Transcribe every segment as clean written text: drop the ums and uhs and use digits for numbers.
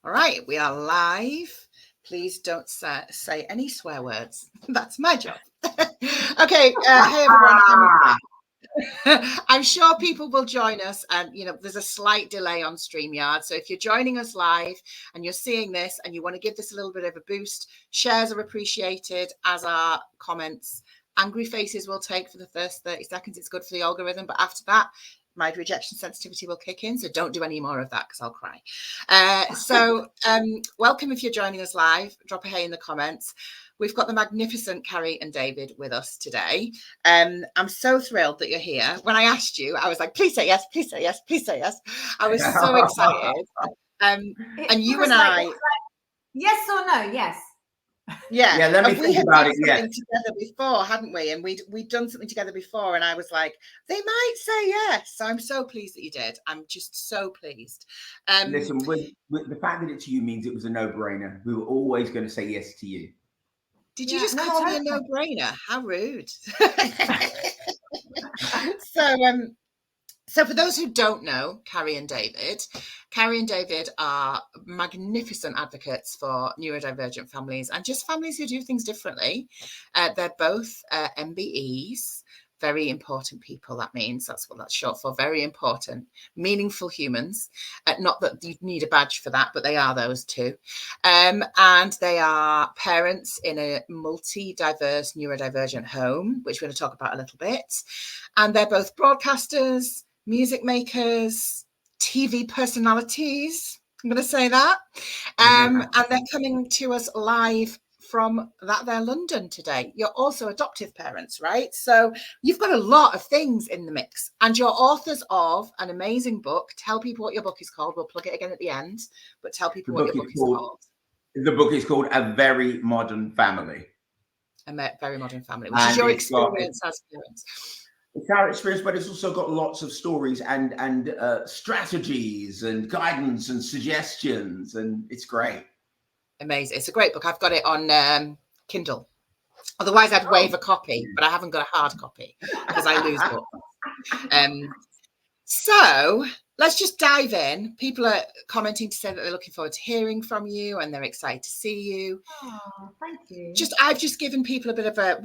All right, we are live. Please don't say any swear words. That's my job. Okay, hey everyone. I'm sure people will join us, and there's a slight delay on StreamYard. So if you're joining us live and you're seeing this and you want to give this a little bit of a boost, shares are appreciated, as are comments. Angry faces will take for the first 30 seconds. It's good for the algorithm, but after that, my rejection sensitivity will kick in. So don't do any more of that because I'll cry. Welcome if you're joining us live. Drop a hey in the comments. We've got the magnificent Carrie and David with us today. I'm so thrilled that you're here. When I asked you, I was like, please say yes, please say yes, please say yes. I was so excited. And you and I... Yes or no? Yes. Yeah, let me think about it. Yeah, together before, hadn't we? And we'd done something together before, and I was like, they might say yes. So I'm so pleased that you did. I'm just so pleased. Listen, with the fact that it's you means it was a no-brainer. We were always going to say yes to you. Did you just call me a no-brainer? How rude. So for those who don't know Carrie and David are magnificent advocates for neurodivergent families and just families who do things differently. They're both MBEs, very important people. That means that's what that's short for, very important, meaningful humans. Not that you need a badge for that, but they are those two. And they are parents in a multi-diverse neurodivergent home, which we're going to talk about a little bit. And they're both broadcasters, music makers, TV personalities. I'm going to say that. And they're coming to us live from their London today. You're also adoptive parents, right? So you've got a lot of things in the mix. And you're authors of an amazing book. Tell people what your book is called. We'll plug it again at the end, but tell people what your book is called. The book is called A Very Modern Family. A Very Modern Family, which is your experience as parents. It's our experience, but it's also got lots of stories and strategies and guidance and suggestions, and it's great. Amazing. It's a great book. I've got it on Kindle. Otherwise, I'd waive a copy, but I haven't got a hard copy because I lose books. So let's just dive in. People are commenting to say that they're looking forward to hearing from you and they're excited to see you. Oh, thank you. I've just given people a bit of a...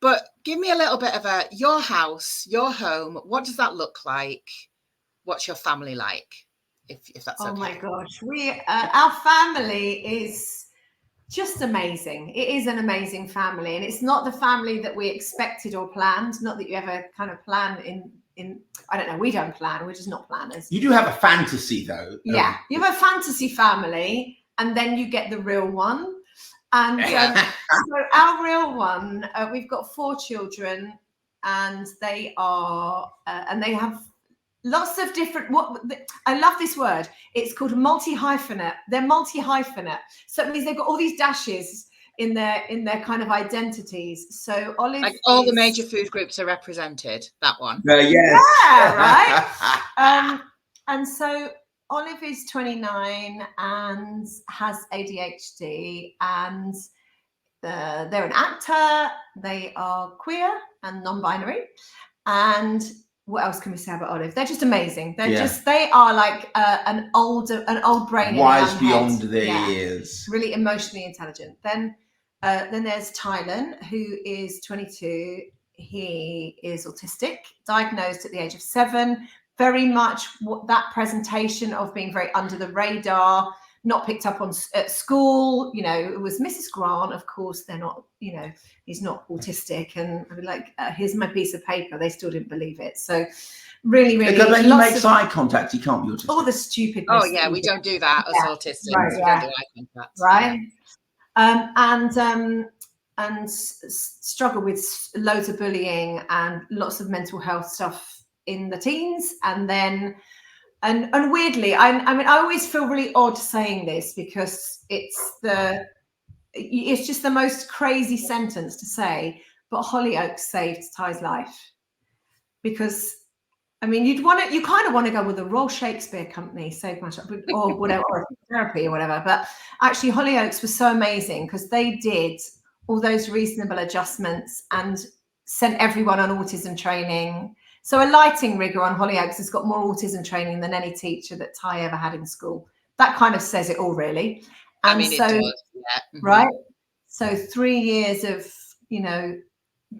But give me a little bit of your house, your home. What does that look like? What's your family like? If that's okay. Oh my gosh, our family is just amazing. It is an amazing family, and it's not the family that we expected or planned. Not that you ever kind of plan in. I don't know. We don't plan. We're just not planners. You do have a fantasy, though. Yeah, you have a fantasy family, and then you get the real one. And so our real one, we've got 4 children, and they are, and they have lots of different. I love this word. It's called multi-hyphenate. They're multi-hyphenate, so it means they've got all these dashes in their kind of identities. So Olive, like all the major food groups are represented. That one. Yes. Yeah, right. And so Olive is 29 and has ADHD, and they're an actor. They are queer and non-binary. And what else can we say about Olive? They're just amazing. They are like an old brain, wise beyond their years, really emotionally intelligent. Then there's Tylen, who is 22. He is autistic, diagnosed at the age of 7. Very much that presentation of being very under the radar, not picked up on at school. It was Mrs. Grant. Of course, they're not. He's not autistic. And I'd be like, here's my piece of paper. They still didn't believe it. So, really, because when he makes eye contact, he can't be autistic. All the stupidness. Oh yeah, we don't do that as autistics. Right, we don't do eye contact. Right. And struggle with loads of bullying and lots of mental health stuff in the teens. And then and weirdly, I mean I always feel really odd saying this because it's just the most crazy sentence to say, but Hollyoaks saved Ty's life. Because I mean you kind of want to go with the Royal Shakespeare Company saved my child, or whatever, or therapy or whatever, but actually Hollyoaks was so amazing because they did all those reasonable adjustments and sent everyone on autism training. So a lighting rigger on Hollyoaks has got more autism training than any teacher that Ty ever had in school. that kind of says it all, really. And I mean, so, it does. Yeah. right. So 3 years of, you know,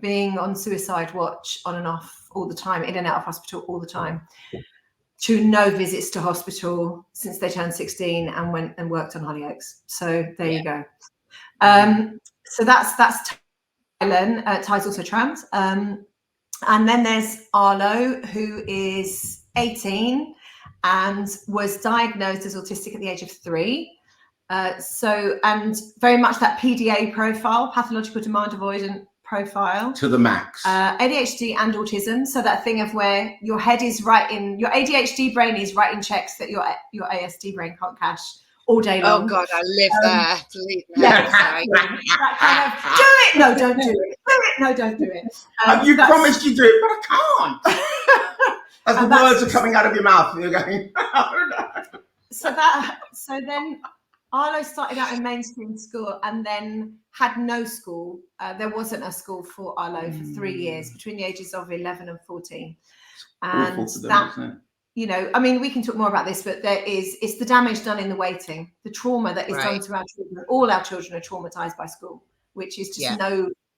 being on suicide watch on and off all the time, in and out of hospital all the time, to no visits to hospital since they turned 16, and went and worked on Hollyoaks. So there you go. So that's Tylen. Ty's also trans. And then there's Arlo, who is 18 and was diagnosed as autistic at the age of 3. And very much that PDA profile, pathological demand avoidant profile, to the max. ADHD and autism. So that thing of where your head is writing, your ADHD brain is writing checks that your ASD brain can't cash all day long. Oh God, I live there. Believe me. Yeah, exactly. That kind of, do it, no, don't do it. Do it, no, don't do it. You promised you do it, but I can't. As the words are coming out of your mouth, you're going, oh, no. So then Arlo started out in mainstream school and then had no school. There wasn't a school for Arlo for 3 years, between the ages of 11 and 14. And awful for them, that, isn't it? you know, I mean, we can talk more about this, but it's the damage done in the waiting, the trauma that is done to our children. All our children are traumatized by school, which is just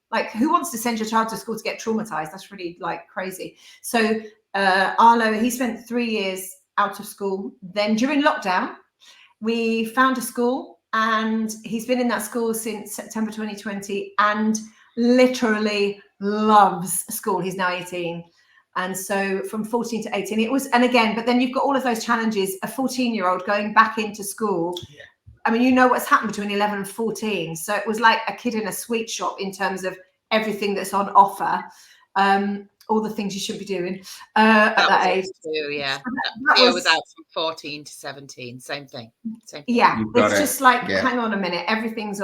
like, who wants to send your child to school to get traumatized? That's really like crazy. So Arlo, he spent 3 years out of school. Then during lockdown, we found a school, and he's been in that school since September 2020 and literally loves school. He's now 18. And so from 14 to 18, it was, and again, but then you've got all of those challenges, a 14-year-old going back into school. Yeah. I mean, you know what's happened between 11 and 14. So it was like a kid in a sweet shop in terms of everything that's on offer. All the things you shouldn't be doing at that age. Too, yeah. That was out from 14 to 17. Same thing. Yeah. It's just like, hang on a minute. Everything's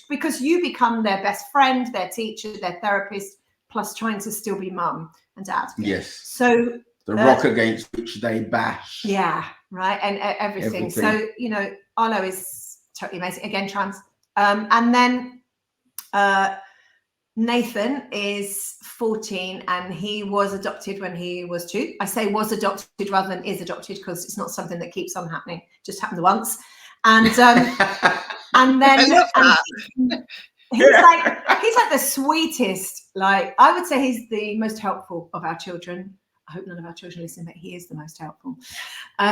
because you become their best friend, their teacher, their therapist, plus trying to still be mum and dad. Yes. So the rock against which they bash. Yeah. Right. And everything. So, you know, Arlo is totally amazing. Again, trans. And then Nathan is 14 and he was adopted when he was 2. I say was adopted rather than is adopted because it's not something that keeps on happening. It just happened once. And and then he's like the sweetest. Like, I would say he's the most helpful of our children. I hope none of our children listen, but he is the most helpful.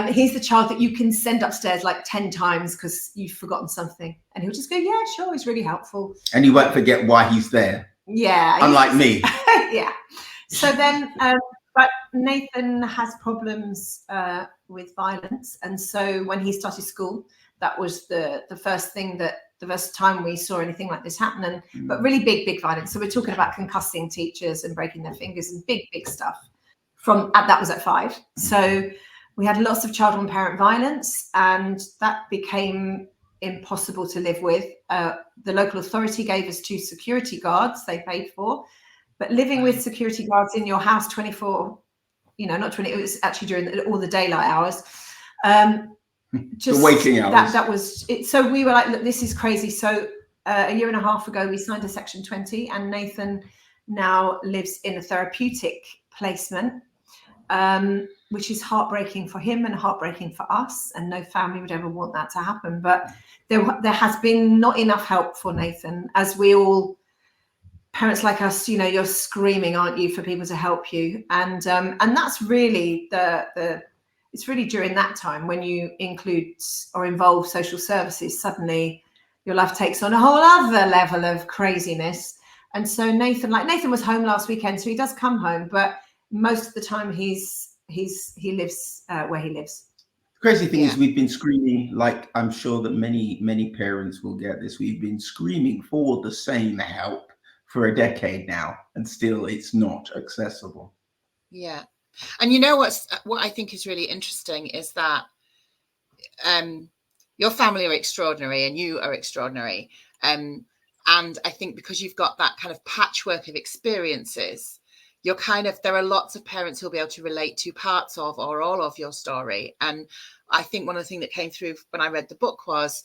He's the child that you can send upstairs like 10 times because you've forgotten something, and he'll just go, yeah, sure, he's really helpful. And you won't forget why he's there. Yeah. Unlike me. Yeah. So then, but Nathan has problems with violence. And so when he started school, that was the first time we saw anything like this happen. But really big violence. So we're talking about concussing teachers and breaking their fingers and big stuff. That was at 5. So we had lots of child and parent violence, and that became impossible to live with. The local authority gave us 2 security guards they paid for, but living with security guards in your house 24, not 20, it was actually during all the daylight hours. Just the waking hours. That was it. So we were like, look, this is crazy. So a year and a half ago, we signed a Section 20, and Nathan now lives in a therapeutic placement, which is heartbreaking for him and heartbreaking for us, and no family would ever want that to happen. But there has been not enough help for Nathan, as we all, parents like us, you're screaming, aren't you, for people to help you, and that's really it's really during that time when you include or involve social services, suddenly your life takes on a whole other level of craziness. And so Nathan was home last weekend, so he does come home, but most of the time he lives where he lives. The crazy thing is we've been screaming, like I'm sure that many parents will get this. We've been screaming for the same help for a decade now, and still it's not accessible. Yeah. And you know what I think is really interesting is that your family are extraordinary and you are extraordinary. And I think because you've got that kind of patchwork of experiences, there are lots of parents who'll be able to relate to parts of or all of your story. And I think one of the things that came through when I read the book was,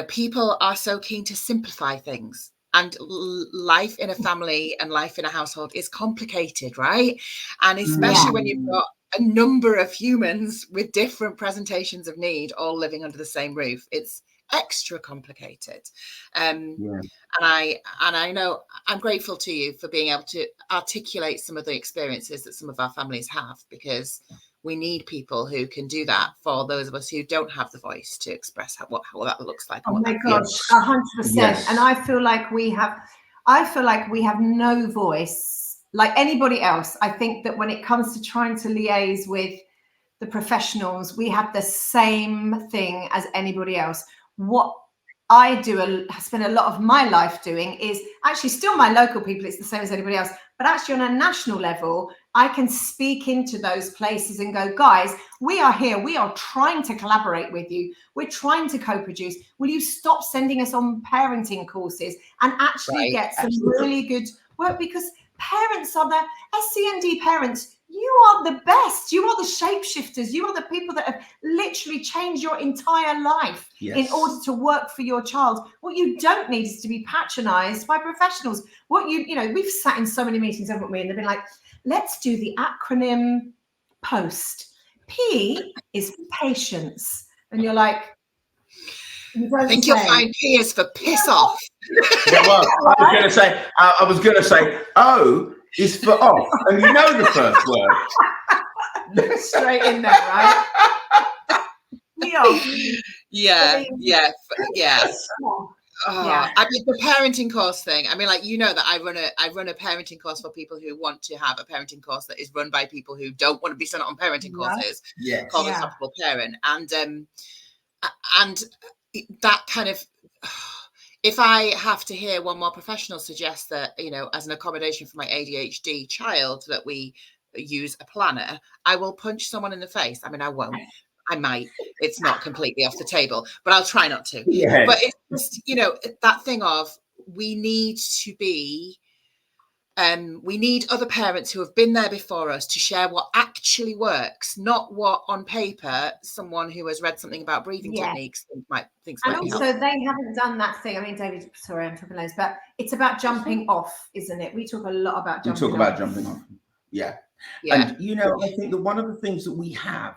people are so keen to simplify things. And life in a family and life in a household is complicated, right? And especially when you've got a number of humans with different presentations of need all living under the same roof. It's extra complicated. And I know I'm grateful to you for being able to articulate some of the experiences that some of our families have, because we need people who can do that for those of us who don't have the voice to express how that looks like. Oh my gosh, 100%. And I feel like we have no voice like anybody else. I think that when it comes to trying to liaise with the professionals, we have the same thing as anybody else. What I spend a lot of my life doing is actually still my local people. It's the same as anybody else, but actually on a national level, I can speak into those places and go, guys, we are here. We are trying to collaborate with you. We're trying to co-produce. Will you stop sending us on parenting courses and actually get some really good work? Because parents are the SCND parents. You are the best. You are the shapeshifters. You are the people that have literally changed your entire life in order to work for your child. What you don't need is to be patronized by professionals. What we've sat in so many meetings, haven't we? And they've been like, let's do the acronym POST. P is for patience. And you're like, I think you'll find P is for piss off. Well, I was going to say, O is for off. And you know the first word. Straight in there, right? Yeah. Yeah. I mean, the parenting course thing. I mean, like, that I run a parenting course for people who want to have a parenting course that is run by people who don't want to be sent on parenting courses. Called Unstoppable Parent, and that kind of. If I have to hear one more professional suggest that, as an accommodation for my ADHD child, that we use a planner, I will punch someone in the face. I mean, I won't. I might. It's not completely off the table, but I'll try not to. Yeah. But it's just, that thing of we need to be, we need other parents who have been there before us to share what actually works, not what on paper someone who has read something about breathing techniques thinks and might be also helpful. They haven't done that thing. I mean, David, sorry, I'm talking loads, but it's about jumping off, isn't it? We talk a lot about jumping off. Jumping off. Yeah. And I think that one of the things that we have,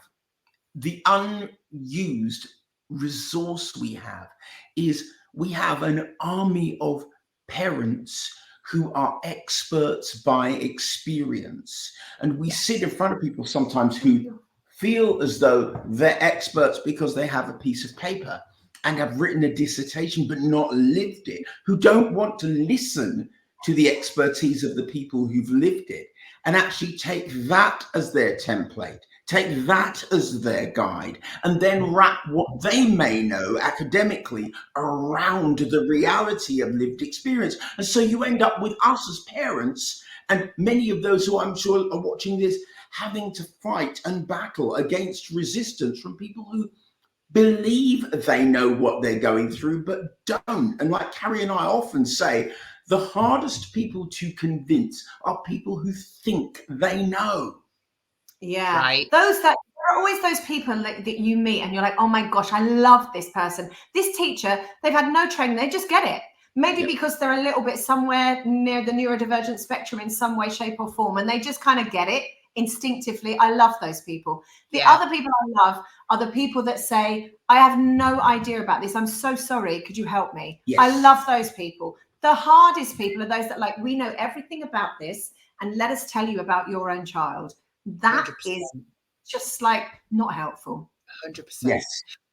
the unused resource we have, is we have an army of parents who are experts by experience. And we sit in front of people sometimes who feel as though they're experts because they have a piece of paper and have written a dissertation but not lived it, who don't want to listen to the expertise of the people who've lived it and actually take that as their template, take that as their guide, and then wrap what they may know academically around the reality of lived experience. And so you end up with us as parents, and many of those who I'm sure are watching this, having to fight and battle against resistance from people who believe they know what they're going through, but don't. And like Carrie and I often say, the hardest people to convince are people who think they know. Yeah. Right. There are always those people that you meet and you're like, oh my gosh, I love this person. This teacher, they've had no training. They just get it. Maybe because they're a little bit somewhere near the neurodivergent spectrum in some way, shape or form. And they just kind of get it instinctively. I love those people. The other people I love are the people that say, I have no idea about this. I'm so sorry. Could you help me? Yes. I love those people. The hardest people are those that like, we know everything about this and let us tell you about your own child. That 100%. Is just like not helpful. 100%. Yes.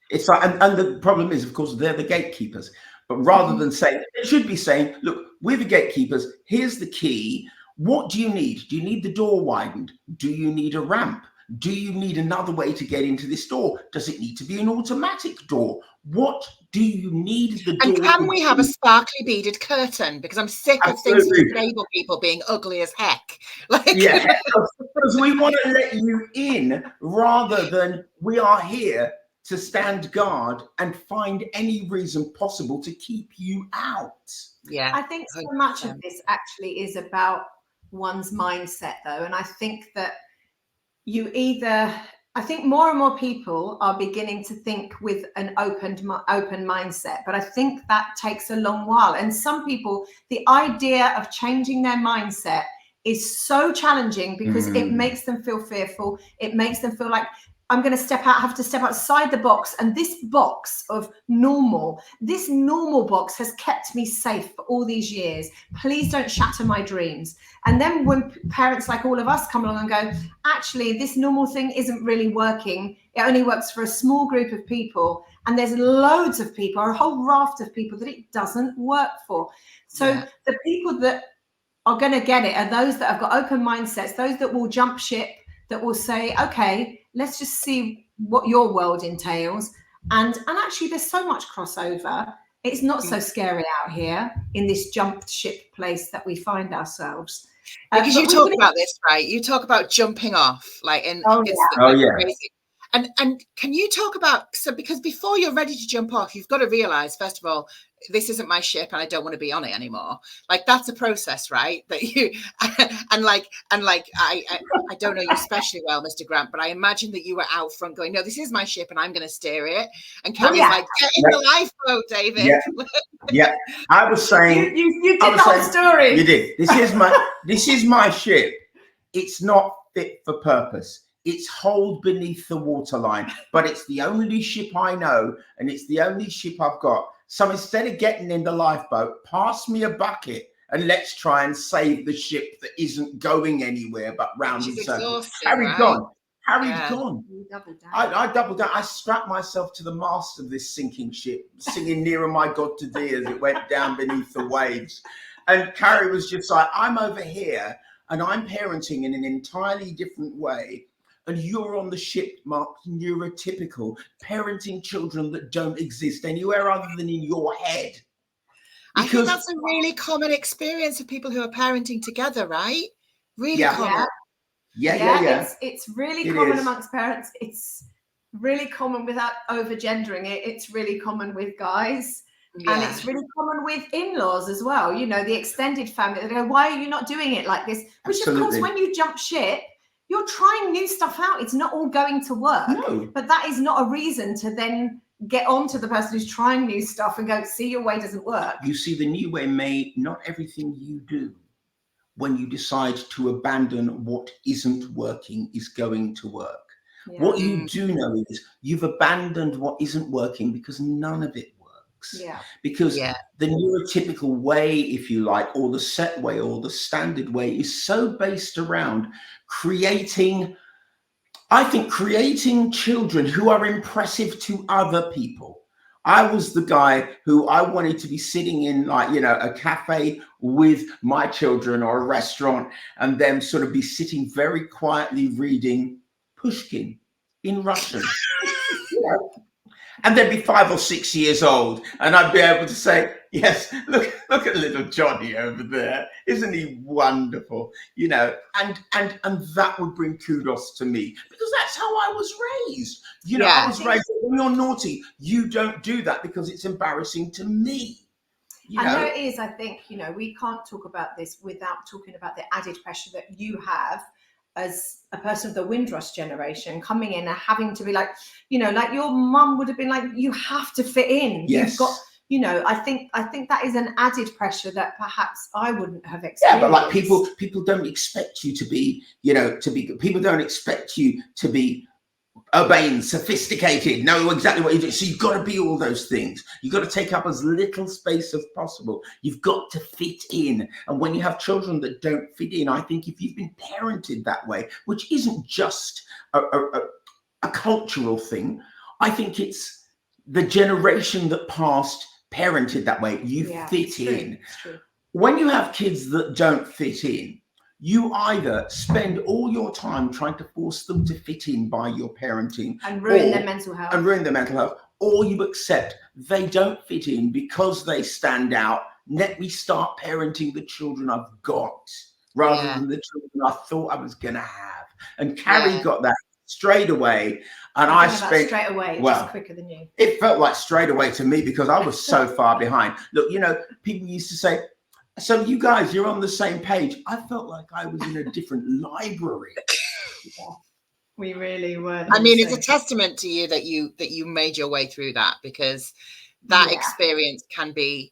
It's like, and the problem is, of course, they're the gatekeepers. But rather than saying, it should be saying, look, we're the gatekeepers. Here's the key. What do you need? Do you need the door widened? Do you need a ramp? Do you need another way to get into this door? Does it need to be an automatic door? What do you need the door? And can we have a sparkly beaded curtain? Because I'm sick of things for disabled people being ugly as heck. Because we want to let you in rather than we are here to stand guard and find any reason possible to keep you out. Yeah, I think so much of this actually is about one's mindset, though, and I think that I think more and more people are beginning to think with an open mindset, but I think that takes a long while. And some people, the idea of changing their mindset is so challenging because it makes them feel fearful. It makes them feel like I'm going to have to step outside the box. And this box of normal, this normal box has kept me safe for all these years. Please don't shatter my dreams. And then when parents like all of us come along and go, actually, this normal thing isn't really working. It only works for a small group of people. And there's loads of people, a whole raft of people that it doesn't work for. So the people that are going to get it are those that have got open mindsets, those that will jump ship, that will say, okay, let's just see what your world entails. And actually, there's so much crossover. It's not so scary out here in this jump ship place that we find ourselves. Because you talk about this, right? You talk about jumping off, like, and crazy. And can you talk about, so because before you're ready to jump off, you've got to realize, first of all, this isn't my ship and I don't want to be on it anymore. Like, that's a process, right? That you and I don't know you especially well, Mr. Grant, but I imagine that you were out front going, no, this is my ship and I'm going to steer it. And Carrie's like, get in the lifeboat, David. Yeah. I was saying you did the whole story. You did. This is my ship. It's not fit for purpose. It's holed beneath the waterline, but it's the only ship I know, and it's the only ship I've got. So instead of getting in the lifeboat, pass me a bucket and let's try and save the ship that isn't going anywhere but round in circles. Harry's gone. Harry's gone. I doubled down. I strapped myself to the mast of this sinking ship, singing Nearer My God to Thee as it went down beneath the waves. And Carrie was just like, I'm over here and I'm parenting in an entirely different way. And you're on the ship marked neurotypical, parenting children that don't exist anywhere other than in your head. I think that's a really common experience of people who are parenting together, right? Really common. Yeah. It's really common amongst parents. It's really common without over-gendering it. It's really common with guys. Yeah. And it's really common with in-laws as well. You know, the extended family, they go, why are you not doing it like this? Which, of course, when you jump ship, you're trying new stuff out. It's not all going to work. No. But that is not a reason to then get on to the person who's trying new stuff and go, see, your way doesn't work. You see, the new way may not everything you do when you decide to abandon what isn't working is going to work. Yeah. What you do know is you've abandoned what isn't working because none of it works. Yeah. Because the neurotypical way, if you like, or the set way or the standard way is so based around creating children who are impressive to other people. I was the guy who I wanted to be sitting in, like, you know, a cafe with my children or a restaurant and them sort of be sitting very quietly reading Pushkin in Russian. And they'd be 5 or 6 years old, and I'd be able to say, yes, look at little Johnny over there. Isn't he wonderful? You know, and that would bring kudos to me because that's how I was raised. You know, I was raised, when you're naughty, you don't do that because it's embarrassing to me. I know it is. I think, you know, we can't talk about this without talking about the added pressure that you have as a person of the Windrush generation coming in and having to be like, you know, like your mum would have been like, you have to fit in. Yes. You've got, you know, I think that is an added pressure that perhaps I wouldn't have experienced. Yeah, but like people don't expect you to be, you know, people don't expect you to be urbane, sophisticated, know exactly what you do. So you've got to be all those things. You've got to take up as little space as possible. You've got to fit in. And when you have children that don't fit in, I think if you've been parented that way, which isn't just a cultural thing, I think it's the generation that passed parented that way. You fit in. It's true. When you have kids that don't fit in, you either spend all your time trying to force them to fit in by your parenting and ruin their mental health, or you accept they don't fit in because they stand out. Let me start parenting the children I've got rather than the children I thought I was going to have. And Carrie got that straight away. And I spent straight away, just quicker than you. It felt like straight away to me because I was so far behind. Look, you know, people used to say, so you guys, you're on the same page. I felt like I was in a different library. We really were. I mean, it's a testament to you that you made your way through that, because that experience can be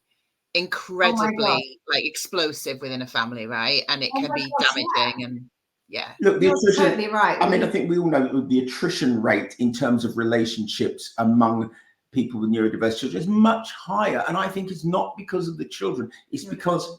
incredibly like explosive within a family, right? And it can be damaging. And yeah, look, the You're attrition, totally right. I mean, I think we all know the attrition rate in terms of relationships among people with neurodiverse children is much higher, and I think it's not because of the children. It's because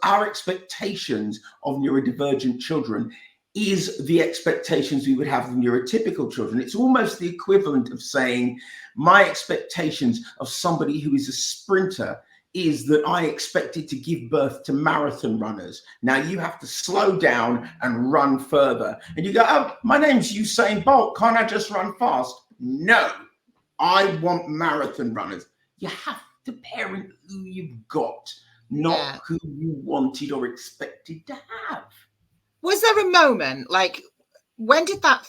our expectations of neurodivergent children is the expectations we would have of neurotypical children. It's almost the equivalent of saying my expectations of somebody who is a sprinter is that I expected to give birth to marathon runners. Now you have to slow down and run further. And you go, oh, my name's Usain Bolt. Can't I just run fast? No, I want marathon runners. You have to parent who you've got, not who you wanted or expected to have. Was there a moment, like, when did that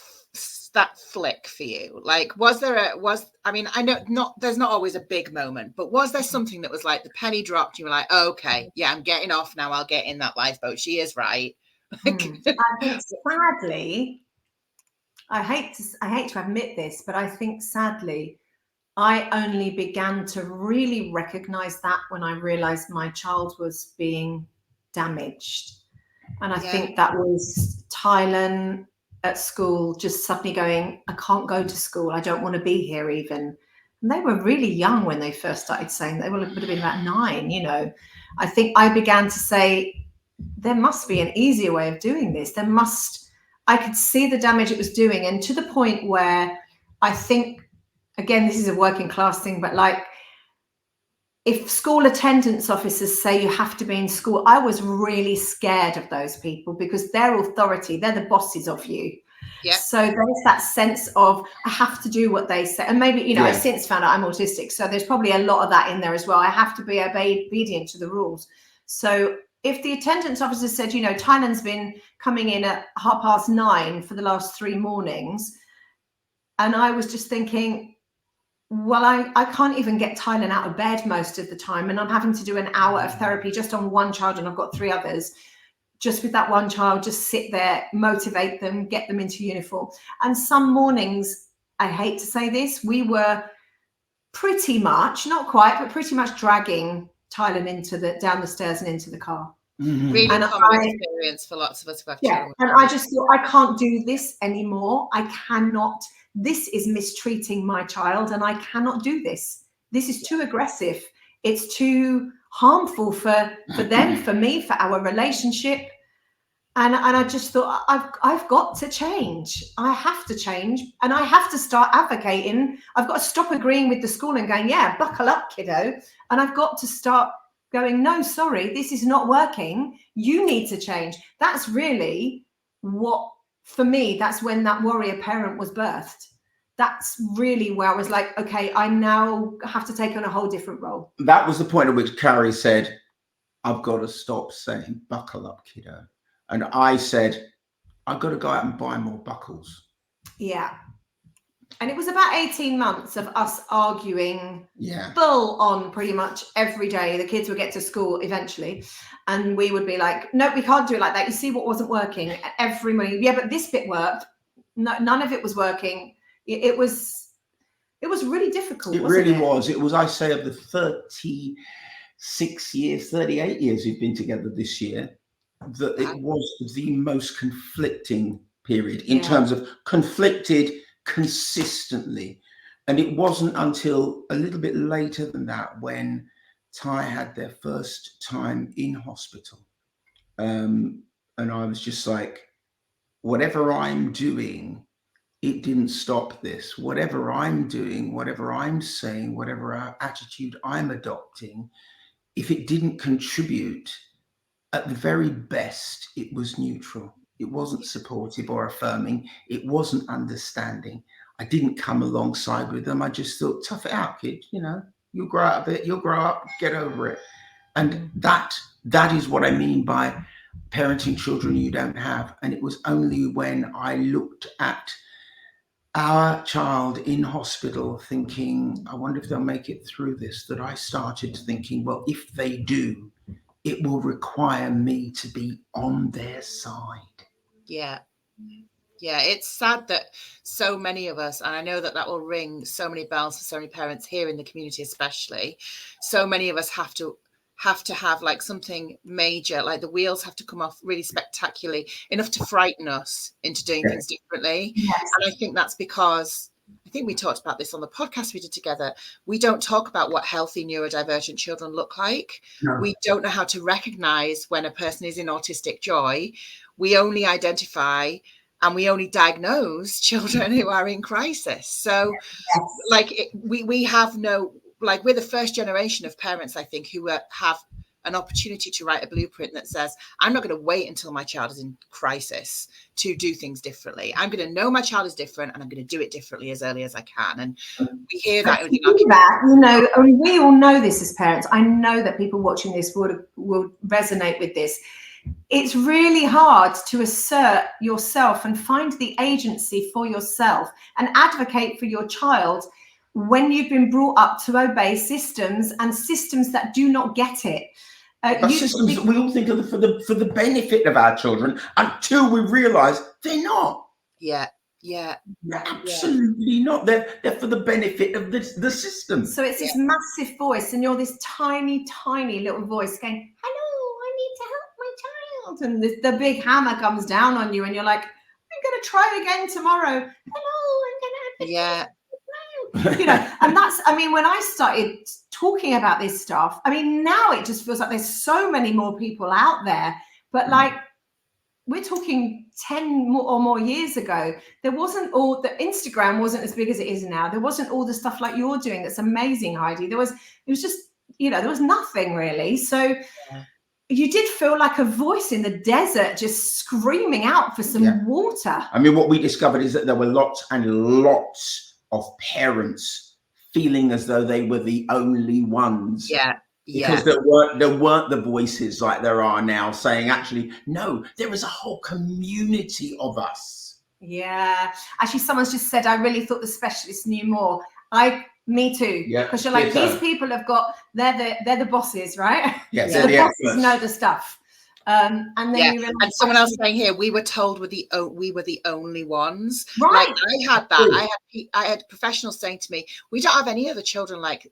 flick for you? Like, I mean, I know there's not always a big moment, but was there something that was like the penny dropped, you were like, oh, okay, yeah, I'm getting off now, I'll get in that lifeboat, she is right? I think sadly, I hate to admit this, but I think sadly I only began to really recognize that when I realized my child was being damaged. And I think that was Tylen at school just suddenly going, I can't go to school. I don't want to be here even. And they were really young when they first started saying that. They would have been about 9, you know. I think I began to say, there must be an easier way of doing this. I could see the damage it was doing. And to the point where I think, again, this is a working class thing, but like, if school attendance officers say you have to be in school, I was really scared of those people because their authority, they're the bosses of you. Yeah. So there's that sense of I have to do what they say. And maybe, you know, I've since found out I'm autistic. So there's probably a lot of that in there as well. I have to be obedient to the rules. So if the attendance officer said, you know, Tylen's been coming in at 9:30 for the last 3 mornings, and I was just thinking, well, I can't even get Tylen out of bed most of the time, and I'm having to do an hour of therapy just on one child, and I've got 3 others. Just with that one child, just sit there, motivate them, get them into uniform. And some mornings, I hate to say this, we were pretty much, not quite, but pretty much dragging Tylen down the stairs and into the car. Mm-hmm. Really common experience for lots of us who have children. And I just thought, I can't do this anymore. I cannot. This is mistreating my child, and I cannot do this. This is too aggressive. It's too harmful for them, for me, for our relationship. And I just thought, I've got to change. I have to change, and I have to start advocating. I've got to stop agreeing with the school and going, yeah, buckle up, kiddo. And I've got to start going, no, sorry, this is not working. You need to change. That's really what, for me, that's when that warrior parent was birthed. That's really where I was like, okay, I now have to take on a whole different role. That was the point at which Carrie said, I've got to stop saying, buckle up, kiddo. And I said, I've got to go out and buy more buckles. Yeah. And it was about 18 months of us arguing full on pretty much every day. The kids would get to school eventually, and we would be like, no, we can't do it like that. You see what wasn't working? Every morning, yeah, but this bit worked. No, none of it was working. It was really difficult. It really was. It was, I say, of the 38 years we've been together this year, that it was the most conflicting period in terms of conflicted consistently. And it wasn't until a little bit later than that when Ty had their first time in hospital. And I was just like, whatever I'm doing, it didn't stop this. Whatever I'm doing, whatever I'm saying, whatever attitude I'm adopting, if it didn't contribute, at the very best, it was neutral. It wasn't supportive or affirming. It wasn't understanding. I didn't come alongside with them. I just thought, tough it out, kid. You know, you'll grow out a bit. You'll grow up, get over it. And that is what I mean by parenting children you don't have. And it was only when I looked at our child in hospital thinking, I wonder if they'll make it through this, that I started thinking, well, if they do, it will require me to be on their side. Yeah. Yeah, it's sad that so many of us, and I know that that will ring so many bells for so many parents here in the community, especially. So many of us have to have like something major, like the wheels have to come off really spectacularly, enough to frighten us into doing things differently. Yes. And I think that's because, I think we talked about this on the podcast we did together, we don't talk about what healthy neurodivergent children look like. No. We don't know how to recognize when a person is in autistic joy. We only identify and we only diagnose children who are in crisis. So like we have no, like, we're the first generation of parents, I think, who have an opportunity to write a blueprint that says, I'm not going to wait until my child is in crisis to do things differently. I'm going to know my child is different and I'm going to do it differently as early as I can. And we hear that. You know, and we all know this as parents. I know that people watching this will resonate with this. It's really hard to assert yourself and find the agency for yourself and advocate for your child when you've been brought up to obey systems and systems that do not get it. Systems that we all think are for the benefit of our children until we realise they're not. Yeah. They're absolutely not. They're for the benefit of the system. So it's this massive voice, and you're this tiny, tiny little voice going, "Hello, I need to help my child," and the big hammer comes down on you, and you're like, "I'm going to try again tomorrow." Hello, I'm going to. Yeah. You know, and that's, I mean, when I started talking about this stuff, I mean, now it just feels like there's so many more people out there, but like, we're talking 10 or more years ago, there wasn't all the Instagram wasn't as big as it is now. There wasn't all the stuff like you're doing. That's amazing, Heidi. It was just, you know, there was nothing really. So you did feel like a voice in the desert, just screaming out for some water. I mean, what we discovered is that there were lots and lots of parents feeling as though they were the only ones. Because there weren't the voices like there are now saying, actually, no, there is a whole community of us. Yeah. Actually, someone's just said, I really thought the specialists knew more. Me too. Yeah. Because you're like, these people have got, they're the bosses, right? Yes, so the bosses know the stuff. And then you realize, and someone else saying here, we were told we were the only ones. Right. Like I had that. I had professionals saying to me, we don't have any other children like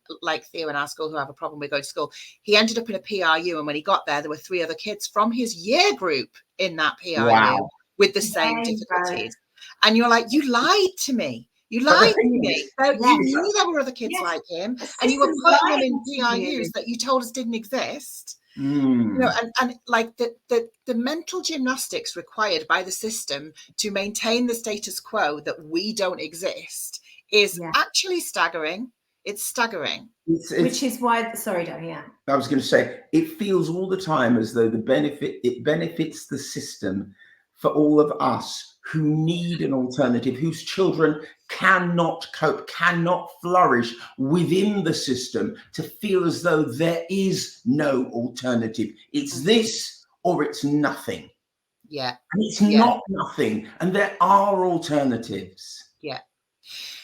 Theo in our school who have a problem with going to school. He ended up in a PRU, and when he got there were 3 other kids from his year group in that PRU with the same difficulties. And you're like, you lied to me. You lied to me. So you knew there were other kids like him, and you were putting them in PRUs that you told us didn't exist. You know, and like the mental gymnastics required by the system to maintain the status quo that we don't exist is actually staggering. It's staggering. Which is why, sorry, Dan, I was going to say, it feels all the time as though it benefits the system for all of us who need an alternative, whose children cannot cope, cannot flourish within the system, to feel as though there is no alternative. It's this or it's nothing. Yeah. And it's not nothing. And there are alternatives. Yeah.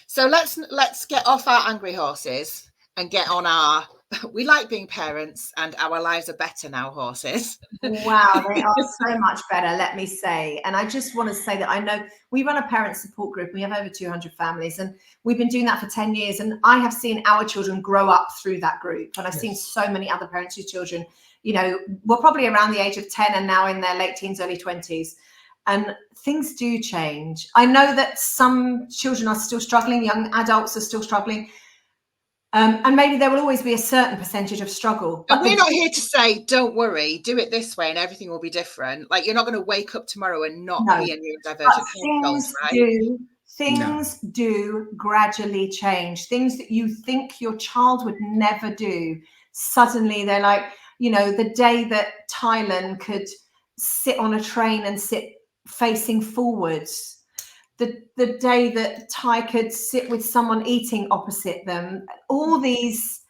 So let's get off our angry horses and get on our, we like being parents and our lives are better now horses. Wow, they are so much better, let me say. And I just want to say that I know we run a parent support group. We have over 200 families, and we've been doing that for 10 years. And I have seen our children grow up through that group. And I've seen so many other parents whose children, you know, were probably around the age of 10 and now in their late teens, early 20s. And things do change. I know that some children are still struggling, young adults are still struggling. And maybe there will always be a certain percentage of struggle. But we're not here to say, don't worry, do it this way and everything will be different. Like, you're not going to wake up tomorrow and not be a neurodivergent household, right? Things do gradually change. Things that you think your child would never do, suddenly they're like, you know, the day that Tylen could sit on a train and sit facing forwards, the day that Ty could sit with someone eating opposite them, all these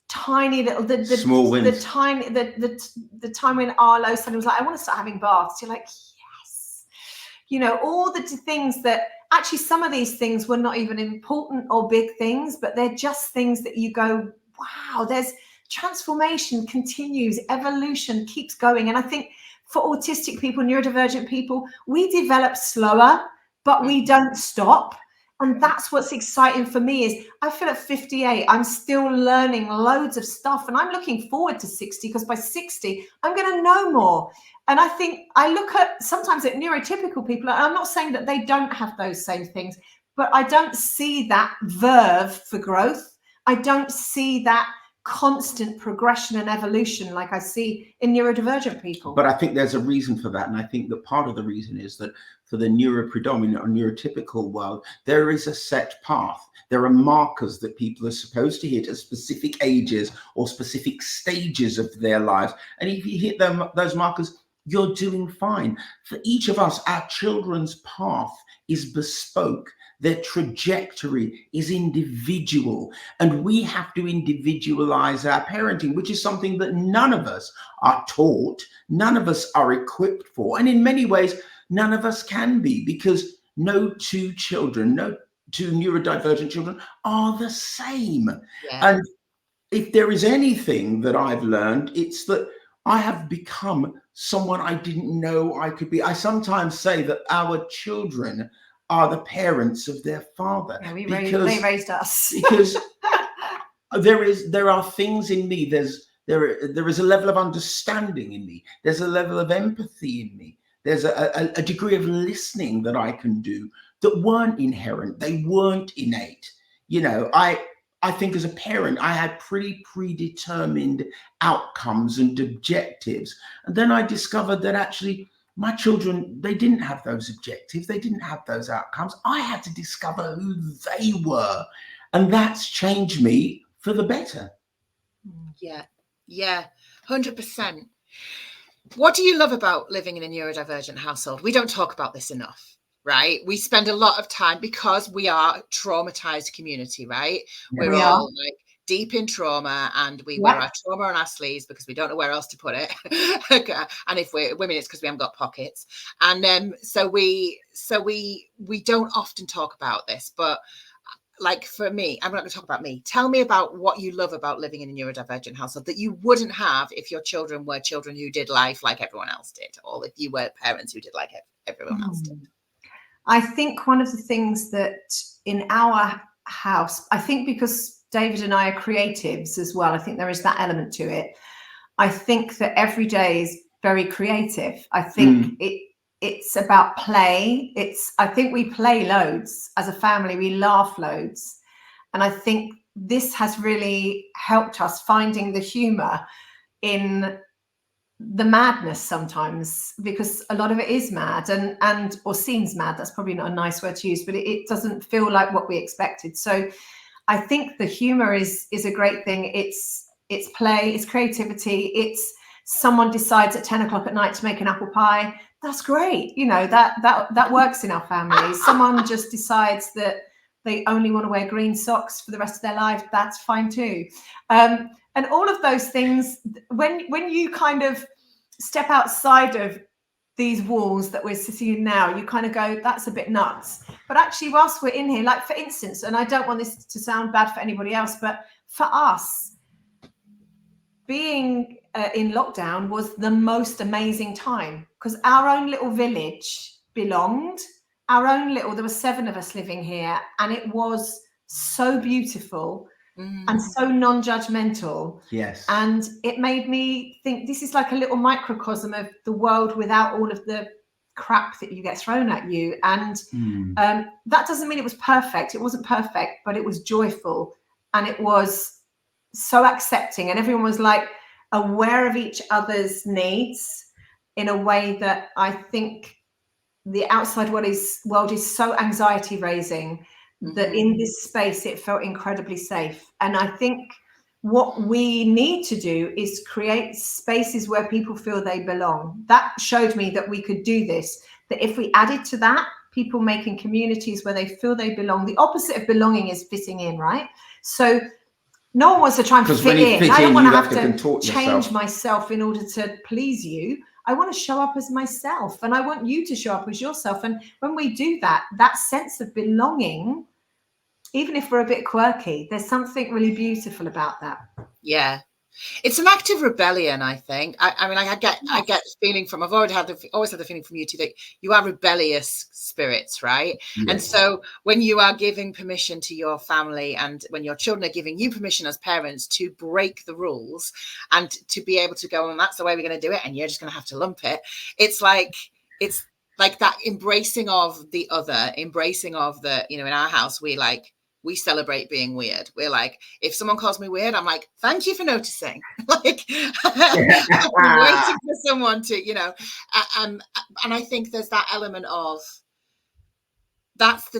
tiny little small wins. The time when Arlo suddenly was like, I want to start having baths. You're like, yes. You know, all the things that actually, some of these things were not even important or big things, but they're just things that you go, wow, there's transformation continues, evolution keeps going. And I think for autistic people, neurodivergent people, we develop slower but we don't stop. And that's what's exciting for me. Is I feel at 58, I'm still learning loads of stuff, and I'm looking forward to 60, because by 60, I'm going to know more. And I think I look at sometimes at neurotypical people, and I'm not saying that they don't have those same things, but I don't see that verve for growth. I don't see that constant progression and evolution like I see in neurodivergent people. But I think there's a reason for that. And I think that part of the reason is that for the neuropredominant or neurotypical world, there is a set path. There are markers that people are supposed to hit at specific ages or specific stages of their lives. And if you hit those markers, you're doing fine. For each of us, our children's path is bespoke. Their trajectory is individual, and we have to individualize our parenting, which is something that none of us are taught, none of us are equipped for, and in many ways, none of us can be, because no two children, no two neurodivergent children are the same. Yeah. And if there is anything that I've learned, it's that I have become someone I didn't know I could be. I sometimes say that our children are the parents of their father. Yeah, they raised us. Because there are things in me. There is a level of understanding in me. There's a level of empathy in me. There's a degree of listening that I can do that weren't inherent. They weren't innate. You know, I think as a parent, I had pretty predetermined outcomes and objectives. And then I discovered that actually my children, they didn't have those objectives. They didn't have those outcomes. I had to discover who they were. And that's changed me for the better. Yeah, 100%. What do you love about living in a neurodivergent household? We don't talk about this enough, right? We spend a lot of time, because we are a traumatized community, right? Yeah. We're all like deep in trauma, and we wear our trauma on our sleeves because we don't know where else to put it. And if we're women, it's because we haven't got pockets. And so we don't often talk about this. But like for me, I'm not going to talk about me. Tell me about what you love about living in a neurodivergent household that you wouldn't have if your children were children who did life like everyone else did, or if you were parents who did like everyone else did. I think one of the things that in our house, I think because David and I are creatives as well, I think there is that element to it. I think that every day is very creative. I think it's about play. I think we play loads as a family. We laugh loads. And I think this has really helped us finding the humor in the madness sometimes, because a lot of it is mad and or seems mad. That's probably not a nice word to use, but it doesn't feel like what we expected. So I think the humor is a great thing. It's play, it's creativity. It's someone decides at 10 o'clock at night to make an apple pie. That's great. You know, that works in our family. Someone just decides that they only want to wear green socks for the rest of their life. That's fine too. And all of those things, when you kind of step outside of these walls that we're sitting in now, you kind of go, that's a bit nuts. But actually, whilst we're in here, like for instance, and I don't want this to sound bad for anybody else, but for us, being in lockdown was the most amazing time, because our own little village belonged. There were 7 of us living here, and it was so beautiful. And so non-judgmental. Yes. And it made me think this is like a little microcosm of the world without all of the crap that you get thrown at you. And that doesn't mean it was perfect. It wasn't perfect, but it was joyful. And it was so accepting. And everyone was like aware of each other's needs in a way that I think the outside world is so anxiety raising. That in this space, it felt incredibly safe. And I think what we need to do is create spaces where people feel they belong. That showed me that we could do this, that if we added to that, people making communities where they feel they belong. The opposite of belonging is fitting in, right? So no one wants to try and fit in. I don't want to have to change myself in order to please you. I want to show up as myself, and I want you to show up as yourself. And when we do that, that sense of belonging, even if we're a bit quirky, there's something really beautiful about that. Yeah. It's an act of rebellion, I think. I mean, I get the feeling from, I've always had the feeling from you two that you are rebellious spirits, right? Yes. And so when you are giving permission to your family, and when your children are giving you permission as parents to break the rules and to be able to go, and that's the way we're going to do it, and you're just going to have to lump it. It's like that embracing of the other, embracing of the, in our house, we celebrate being weird. We're like, if someone calls me weird, I'm like, thank you for noticing. Like, I've been waiting for someone to, and I think there's that element of, that's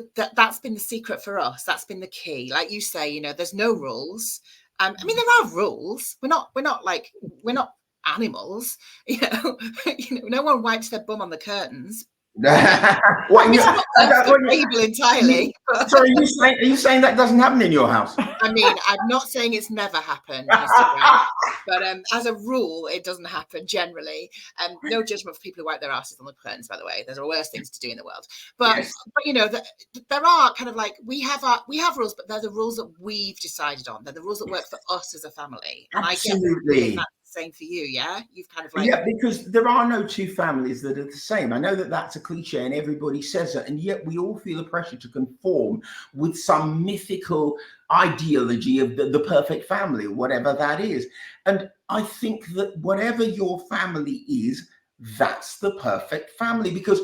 been the secret for us. That's been the key. Like you say, there's no rules. I mean, there are rules. We're not animals. No one wipes their bum on the curtains. What, entirely. Sorry, are you saying that doesn't happen in your house? I mean, I'm not saying it's never happened, Mr. Grant, but as a rule, it doesn't happen generally. No judgment for people who wipe their asses on the curtains, by the way. There's worse things to do in the world. But Yes. There are kind of like, we have rules, but they're the rules that we've decided on. They're the rules that work for us as a family. And Absolutely. I get that's the same for you, yeah? You've kind of like... Yeah, because there are no two families that are the same. I know that that's a cliche and everybody says it, and yet we all feel the pressure to conform with some mythical ideology of the perfect family, whatever that is. And I think that whatever your family is, that's the perfect family, because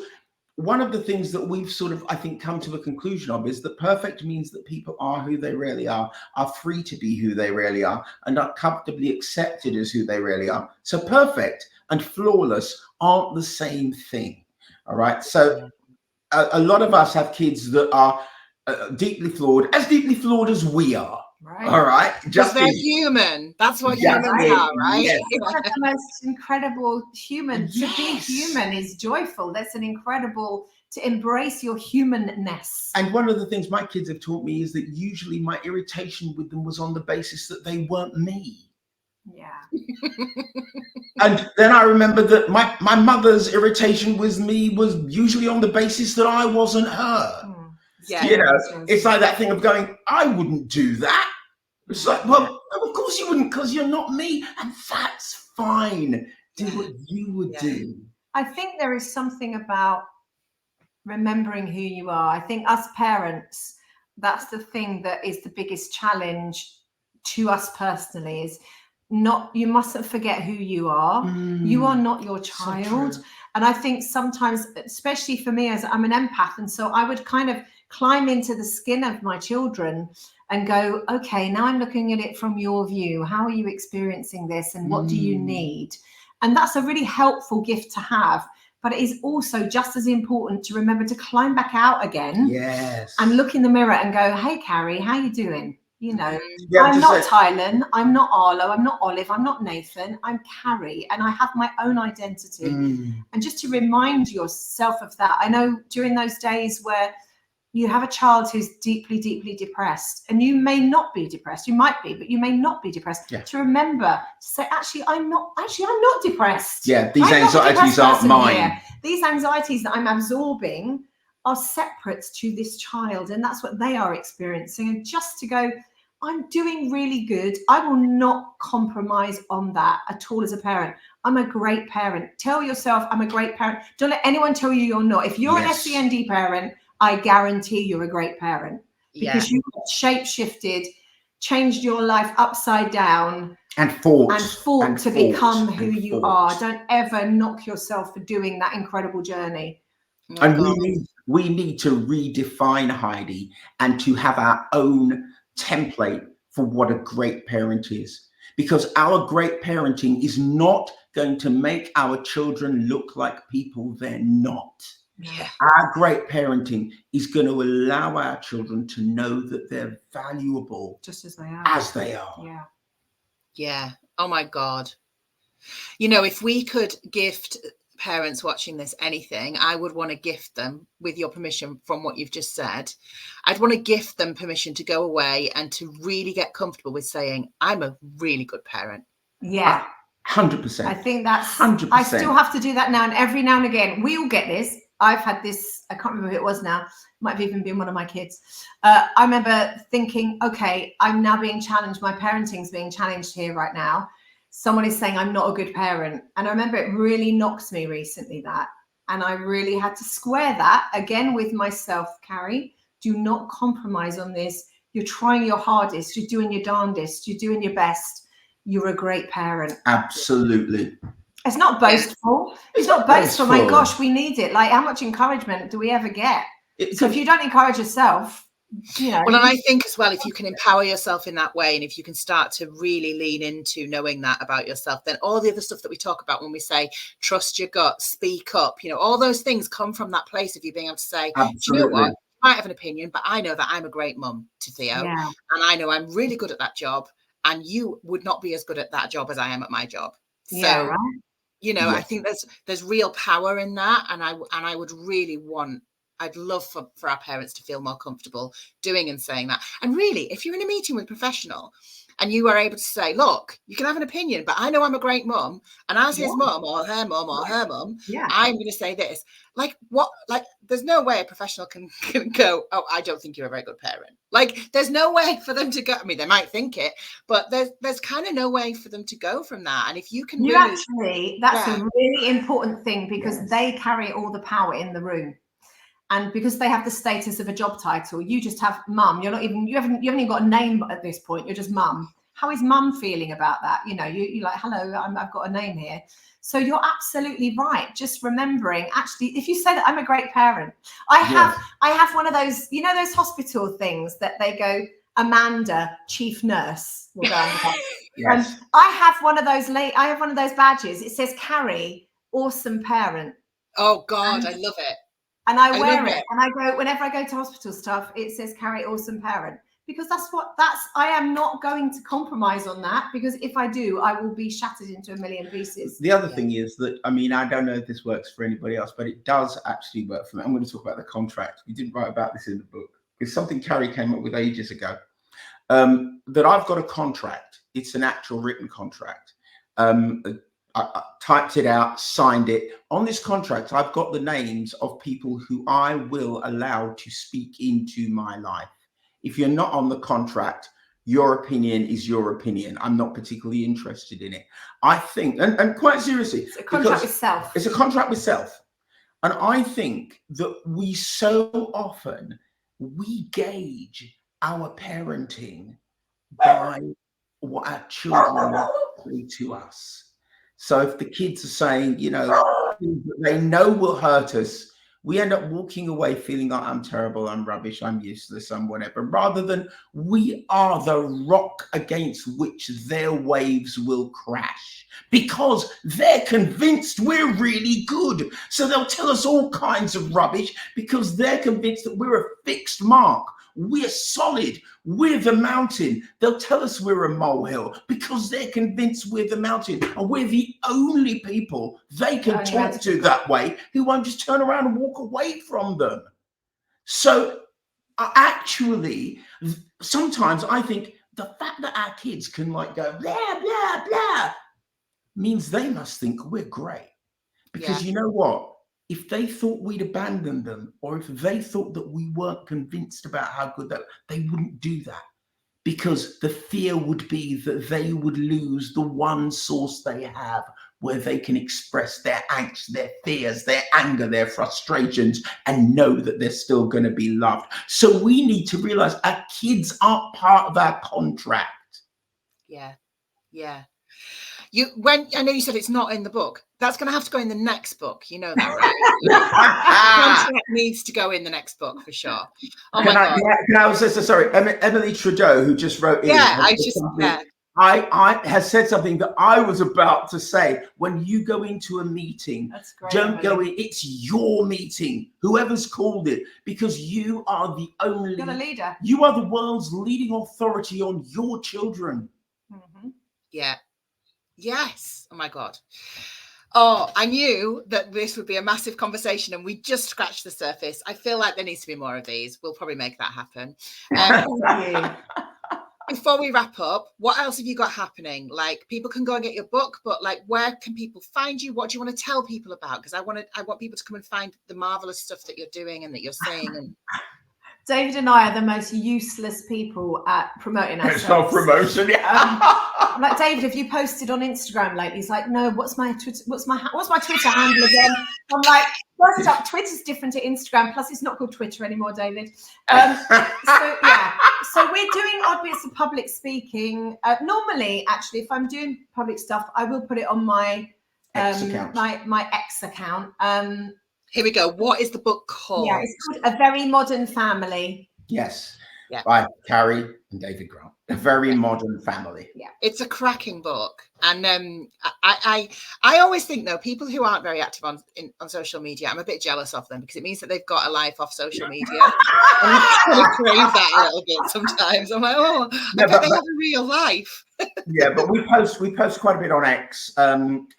one of the things that we've sort of, I think, come to a conclusion of is that perfect means that people are who they really are free to be who they really are, and are comfortably accepted as who they really are. So perfect and flawless aren't the same thing. All right. So a lot of us have kids that are deeply flawed as we are. Right. All right. Just they're human. That's what humans are, right? Yes. It's one of the most incredible humans. Yes. To be human is joyful. That's an incredible, to embrace your humanness. And one of the things my kids have taught me is that usually my irritation with them was on the basis that they weren't me. Yeah. And then I remember that my mother's irritation with me was usually on the basis that I wasn't her. Yeah. It's like that thing of going, I wouldn't do that. It's like, well, of course you wouldn't, because you're not me. And that's fine. Do what you would do. I think there is something about remembering who you are. I think us parents, that's the thing that is the biggest challenge to us personally, is you mustn't forget who you are. You are not your child. So and I think sometimes, especially for me, as I'm an empath, and so I would kind of climb into the skin of my children and go, okay, now I'm looking at it from your view. How are you experiencing this, and what do you need? And that's a really helpful gift to have. But it is also just as important to remember to climb back out again. Yes. And look in the mirror and go, hey, Carrie, how you doing? Yeah, I'm not Tylen, I'm not Arlo, I'm not Olive, I'm not Nathan, I'm Carrie, and I have my own identity. And just to remind yourself of that. I know during those days where you have a child who's deeply, deeply depressed, and you may not be depressed, you might be, but you may not be depressed. To remember to say, actually, I'm not depressed. Yeah, these anxieties aren't mine. Here. These anxieties that I'm absorbing are separate to this child, and that's what they are experiencing. And just to go, I'm doing really good. I will not compromise on that at all as a parent. I'm a great parent. Tell yourself I'm a great parent. Don't let anyone tell you you're not. If you're an SEND parent, I guarantee you're a great parent, because you have shape-shifted, changed your life upside down, and fought to become who you are. Don't ever knock yourself for doing that incredible journey. And we need to redefine, Heidi, and to have our own template for what a great parent is, because our great parenting is not going to make our children look like people they're not. Our great parenting is going to allow our children to know that they're valuable just as they are. Yeah. Oh my God. If we could gift parents watching this anything, I would want to gift them, with your permission from what you've just said, I'd want to gift them permission to go away and to really get comfortable with saying, I'm a really good parent. 100%. I think that's 100%. I still have to do that now, and every now and again we all get this. I've had this, I can't remember who it was now, might have even been one of my kids. I remember thinking, okay, I'm now being challenged, my parenting's being challenged here right now. someone is saying I'm not a good parent. And I remember it really knocked me recently, that. And I really had to square that again with myself, Carrie. Do not compromise on this. You're trying your hardest. You're doing your darndest. You're doing your best. You're a great parent. Absolutely. It's not boastful. It's not boastful. My gosh, we need it. Like, how much encouragement do we ever get? So if you don't encourage yourself, you know. Well, and I think as well, if you can empower yourself in that way, and if you can start to really lean into knowing that about yourself, then all the other stuff that we talk about when we say trust your gut, speak up, you know, all those things come from that place of you being able to say, do you know what? I might have an opinion, but I know that I'm a great mum to Theo, and I know I'm really good at that job, and you would not be as good at that job as I am at my job. So, you know, I think there's real power in that, and I would really want. I'd love for our parents to feel more comfortable doing and saying that. And really, if you're in a meeting with a professional and you are able to say, look, you can have an opinion, but I know I'm a great mum. And as his mum or her mum or her mum, I'm going to say this. Like, what? Like, there's no way a professional can go, oh, I don't think you're a very good parent. Like, there's no way for them to go. I mean, they might think it, but there's kind of no way for them to go from that. And if you can that's a really important thing, because they carry all the power in the room. And because they have the status of a job title, you just have mum. You haven't even got a name at this point. You're just mum. How is mum feeling about that? You know, you're like, hello, I've got a name here. So you're absolutely right. Just remembering, actually, if you say that I'm a great parent, I have one of those, you know, those hospital things that they go, Amanda, chief nurse, will go on the I have one of those badges. It says Carrie, awesome parent. Oh God, I love it. And I wear it. And I go, whenever I go to hospital stuff, it says Carrie, awesome parent. Because I am not going to compromise on that, because if I do, I will be shattered into a million pieces. The other thing is that, I mean, I don't know if this works for anybody else, but it does actually work for me. I'm going to talk about the contract. We didn't write about this in the book. It's something Carrie came up with ages ago, that I've got a contract. It's an actual written contract. I typed it out, signed it. On this contract, I've got the names of people who I will allow to speak into my life. If you're not on the contract, your opinion is your opinion. I'm not particularly interested in it. I think, and quite seriously, it's a contract with self. It's a contract with self. And I think that we so often, we gauge our parenting by what our children say to us. So if the kids are saying, you know, things that they know will hurt us, we end up walking away feeling like I'm terrible, I'm rubbish, I'm useless, I'm whatever, rather than we are the rock against which their waves will crash, because they're convinced we're really good. So they'll tell us all kinds of rubbish because they're convinced that we're a fixed mark. We're solid. We're the mountain. They'll tell us we're a molehill because they're convinced we're the mountain, and we're the only people they can talk to that way who won't just turn around and walk away from them. So actually, sometimes I think the fact that our kids can like go blah, blah, blah means they must think we're great. Because you know what? If they thought we'd abandoned them, or if they thought that we weren't convinced about how good they wouldn't do that, because the fear would be that they would lose the one source they have where they can express their angst, their fears, their anger, their frustrations, and know that they're still going to be loved. So we need to realize our kids aren't part of our contract. Yeah. When I know you said it's not in the book, that's going to have to go in the next book. You know that, right? Contract needs to go in the next book for sure. Oh my God! Can I also say sorry? Emily Trudeau, who just wrote in, I has said something that I was about to say. When you go into a meeting, don't go in. It's your meeting, whoever's called it, because you are the only. You're the leader. You are the world's leading authority on your children. Mm-hmm. Yeah. Yes. Oh my God. Oh, I knew that this would be a massive conversation, and we just scratched the surface. I feel like there needs to be more of these. We'll probably make that happen. Before we wrap up, what else have you got happening? Like, people can go and get your book, but like, where can people find you? What do you want to tell people about? Because I want people to come and find the marvelous stuff that you're doing and that you're saying. And David and I are the most useless people at promoting ourselves. Self-promotion, yeah. I'm like, David, have you posted on Instagram lately? He's like, no, what's my Twitter handle again? I'm like, first up, Twitter's different to Instagram, plus it's not called Twitter anymore, David. So we're doing odd bits of public speaking. Normally, actually, if I'm doing public stuff, I will put it on my X account. my X account. Here we go. What is the book called? Yeah, it's called A Very Modern Family. Yes. Yeah. By Carrie and David Grant. A Very Modern Family. Yeah. It's a cracking book. And I always think, though, people who aren't very active on social media, I'm a bit jealous of them because it means that they've got a life off social media. And I kind of crave that a little bit sometimes. I'm like, oh, I bet they have a real life. Yeah, but we post quite a bit on X, and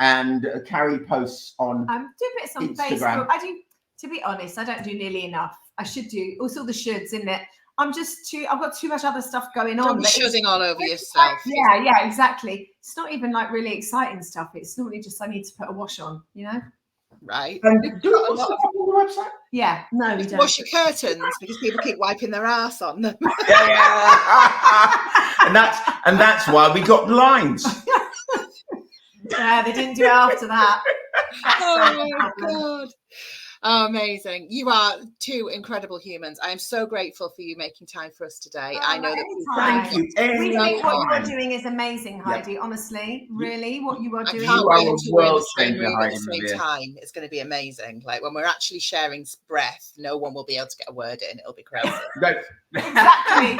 Carrie posts on do bits on Instagram. Facebook. I do, to be honest, I don't do nearly enough. I should do also the shoulds in it. I've got too much other stuff going on. Don't be shoulding all over yourself. Yeah, exactly. It's not even like really exciting stuff. It's normally just I need to put a wash on, you know? Right. And do you put stuff on the website? Yeah, no, we don't. Wash your curtains because people keep wiping their ass on them. Yeah. and that's why we got blinds. Yeah, they didn't do it after that. Oh my God. Oh, amazing. You are two incredible humans. I am so grateful for you making time for us today. I know that Thank you. We think what you are doing is amazing, Heidi. Yep. Honestly, really, what you are doing. I can't wait until we're in the same room at the same time. It's going to be amazing. Like when we're actually sharing breath, no one will be able to get a word in. It'll be crazy. Exactly.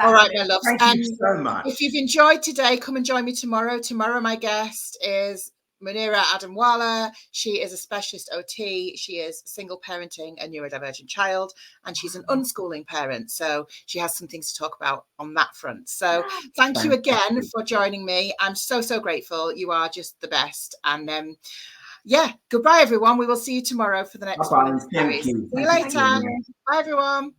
All right, my loves. Thank you so much. If you've enjoyed today, come and join me tomorrow. Tomorrow, my guest is Munira Adamwala. She is a specialist OT. She is single parenting a neurodivergent child, and she's an unschooling parent. So she has some things to talk about on that front. So thank you again for joining me. I'm so, so grateful. You are just the best. And yeah, goodbye, everyone. We will see you tomorrow for the next one. Thank you. See you later. Bye, everyone.